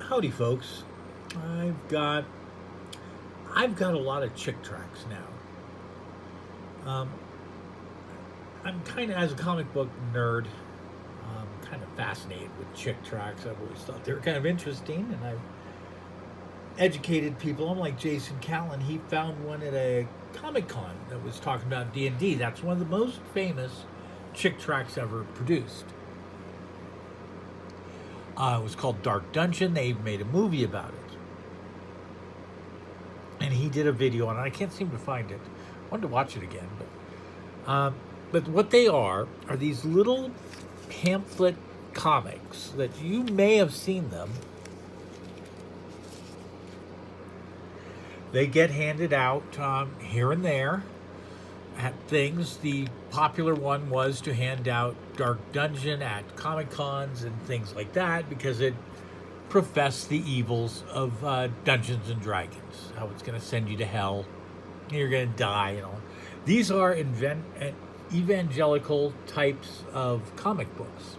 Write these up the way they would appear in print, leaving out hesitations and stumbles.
Howdy, folks. I've got I've got a lot of Chick Tracts now. I'm kind of, as a comic book nerd, kind of fascinated with Chick Tracts. I've always thought they were kind of interesting, and I've educated people. I'm like Jason Callan. He found one at a Comic Con that was talking about D&D. That's one of the most famous Chick Tracts ever produced. It was called Dark Dungeon. They made a movie about it. And he did a video on it. I can't seem to find it. I wanted to watch it again. But what they are these little pamphlet comics that you may have seen them. They get handed out here and there at things. The popular one was to hand out Dark Dungeon at Comic Cons and things like that because it professed the evils of Dungeons and Dragons, how it's going to send you to hell, you're going to die, These are evangelical types of comic books,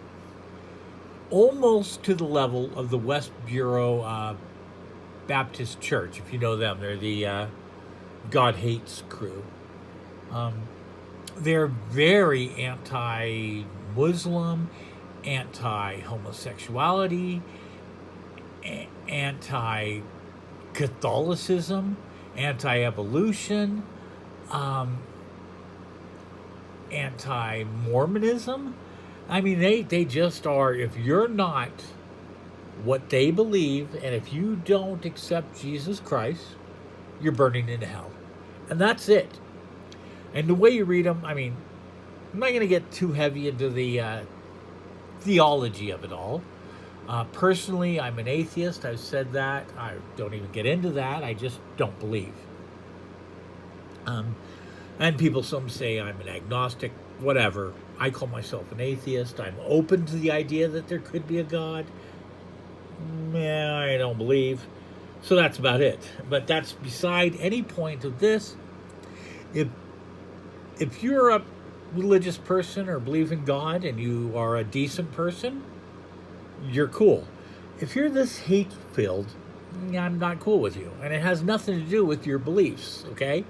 almost to the level of the West Bureau Baptist Church, if you know them. They're the God Hates crew. They're very anti-Muslim, anti-homosexuality, anti-Catholicism, anti-evolution, anti-Mormonism. I mean, they just are. If you're not what they believe, and if you don't accept Jesus Christ, you're burning in hell. And that's it. And the way you read them, I mean, I'm not going to get too heavy into the theology of it all. Personally, I'm an atheist. I've said that. I don't even get into that. I just don't believe. And some say I'm an agnostic, whatever. I call myself an atheist. I'm open to the idea that there could be a God. I don't believe. So that's about it. But that's beside any point of this. If you're a religious person or believe in God and you are a decent person, you're cool. If you're this hate-filled, I'm not cool with you. And it has nothing to do with your beliefs, okay?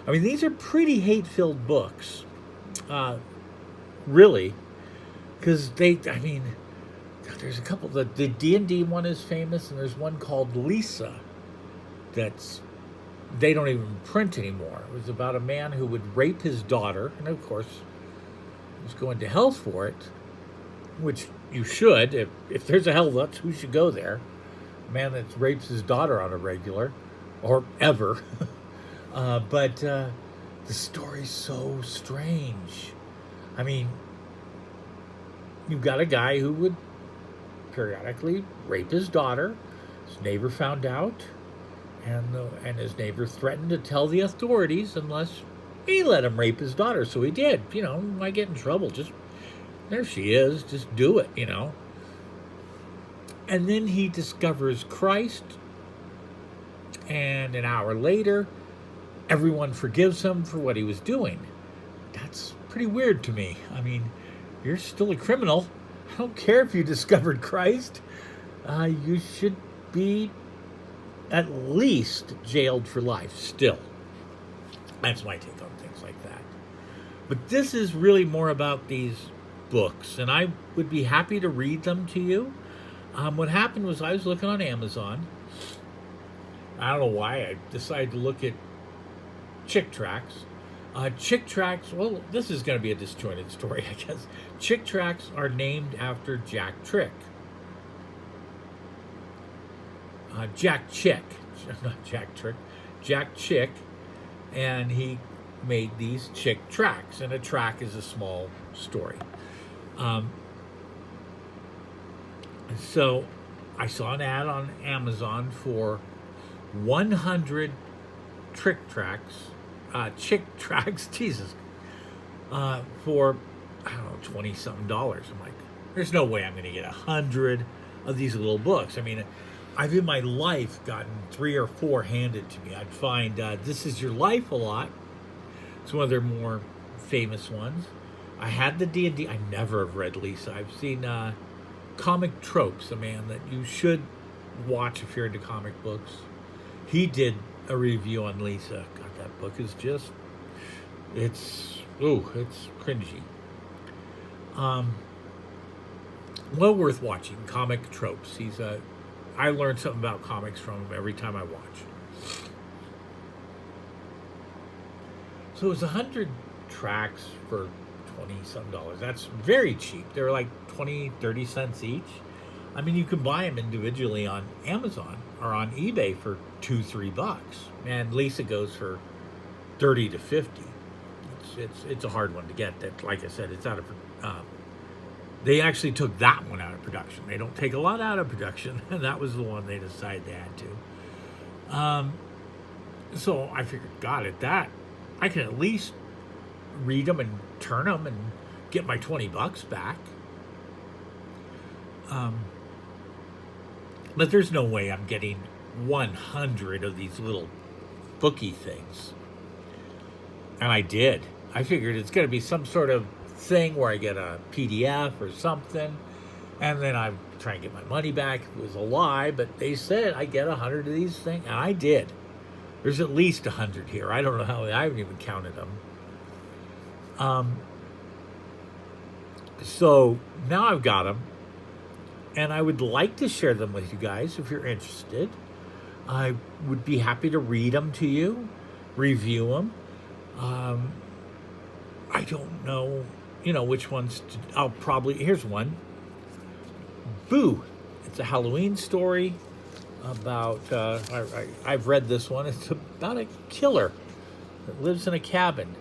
I mean, these are pretty hate-filled books, really, because there's a couple. The D&D one is famous, and there's one called Lisa they don't even print anymore. It was about a man who would rape his daughter, and of course, he was going to hell for it, which you should. If there's a hell, that's who should go there. A man that rapes his daughter on a regular, or ever. But the story's so strange. I mean, you've got a guy who would periodically rape his daughter. His neighbor found out, and his neighbor threatened to tell the authorities unless he let him rape his daughter. So he did. Might get in trouble. Just, there she is. Just do it, And then he discovers Christ, and an hour later, everyone forgives him for what he was doing. That's pretty weird to me. I mean, you're still a criminal. I don't care if you discovered Christ. You should be at least jailed for life still. That's my take on things like that. But this is really more about these books, and I would be happy to read them to you. What happened was I was looking on Amazon. I don't know why I decided to look at Chick Tracts. Chick Tracts, well, this is going to be a disjointed story, I guess. Chick Tracts are named after Jack Chick. Jack Chick, not Jack Trick, Jack Chick, and he made these Chick Tracts, and a track is a small story. So I saw an ad on Amazon for 100 Chick Tracts, Jesus, for, I don't know, $20-something. I'm like, there's no way I'm going to get 100 of these little books. I mean, I've in my life gotten 3 or 4 handed to me. I'd find This Is Your Life a lot. It's one of their more famous ones. I had the D&D. I never have read Lisa. I've seen Comic Tropes, a man that you should watch if you're into comic books. He did a review on Lisa. God, that book is just, it's cringy. Well worth watching. Comic tropes. I learn something about comics from him every time I watch. So it was 100 tracks for $20-some. That's very cheap. They're like 20, 30 cents each. I mean, you can buy them individually on Amazon or on eBay for $2-3, and Lisa goes for 30 to 50. It's a hard one to get. That, like I said, it's out of. They actually took that one out of production. They don't take a lot out of production, and that was the one they decided they had to. So I figured, God, at that, I can at least read them and turn them and get my $20 back. But there's no way I'm getting 100 of these little bookie things. And I did. I figured it's going to be some sort of thing where I get a PDF or something, and then I try and get my money back. It was a lie, but they said I get 100 of these things, and I did. There's at least 100 here. I don't know how. I haven't even counted them. So now I've got them, and I would like to share them with you guys if you're interested. I would be happy to read them to you, review them. I don't know, which ones I'll probably. Here's one. Boo! It's a Halloween story about. I've read this one. It's about a killer that lives in a cabin.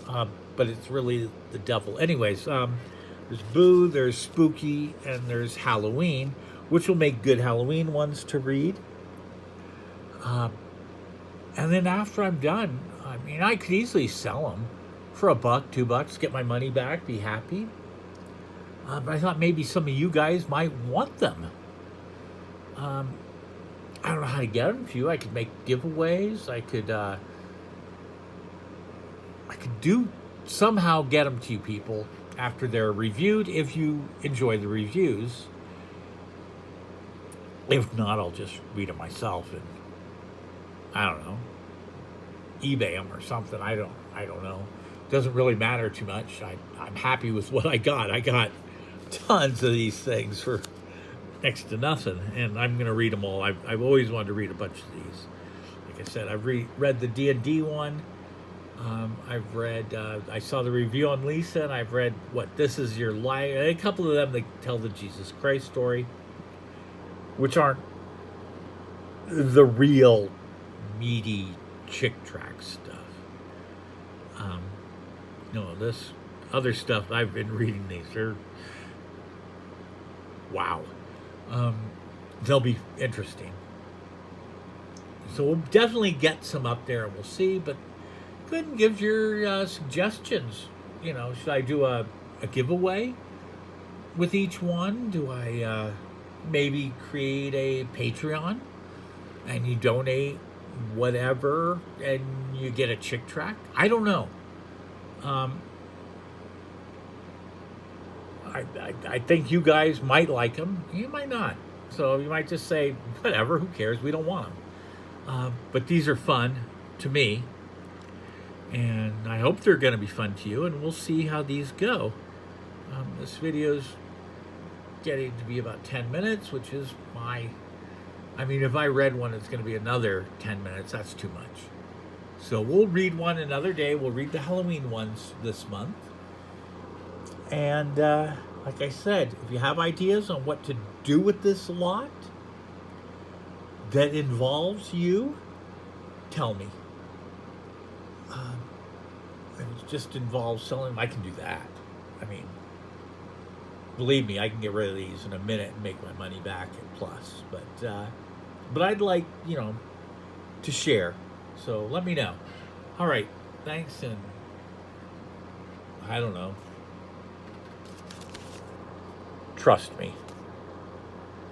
But it's really the devil. Anyways, there's Boo, there's Spooky, and there's Halloween, which will make good Halloween ones to read. And then after I'm done, I mean, I could easily sell them for $1, $2, get my money back, be happy. But I thought maybe some of you guys might want them. I don't know how to get them to you. I could make giveaways. I could somehow get them to you people after they're reviewed, if you enjoy the reviews. If not, I'll just read them myself and, I don't know, eBay them or something. I don't know. Doesn't really matter too much. I'm happy with what I got. I got tons of these things for next to nothing, and I'm going to read them all. I've always wanted to read a bunch of these. Like I said, I've read the D&D one. I've read, I saw the review on Lisa, and I've read This Is Your Life. A couple of them, they tell the Jesus Christ story, which aren't the real meaty Chick Tracts stuff. No, this other stuff, I've been reading these. They're, wow. They'll be interesting. So we'll definitely get some up there, and we'll see, but go ahead and give your suggestions. Should I do a giveaway with each one? Do I maybe create a Patreon and you donate whatever and you get a Chick Tract? I don't know. I think you guys might like them. You might not. So you might just say, whatever, who cares? We don't want them. But these are fun to me. And I hope they're going to be fun to you, and we'll see how these go. This video's getting to be about 10 minutes, which is if I read one, it's going to be another 10 minutes. That's too much. So we'll read one another day. We'll read the Halloween ones this month. And like I said, if you have ideas on what to do with this lot that involves you, tell me. It just involves selling them. I can do that. I mean, believe me, I can get rid of these in a minute and make my money back and plus. But I'd like, to share. So let me know. All right. Thanks, and I don't know. Trust me.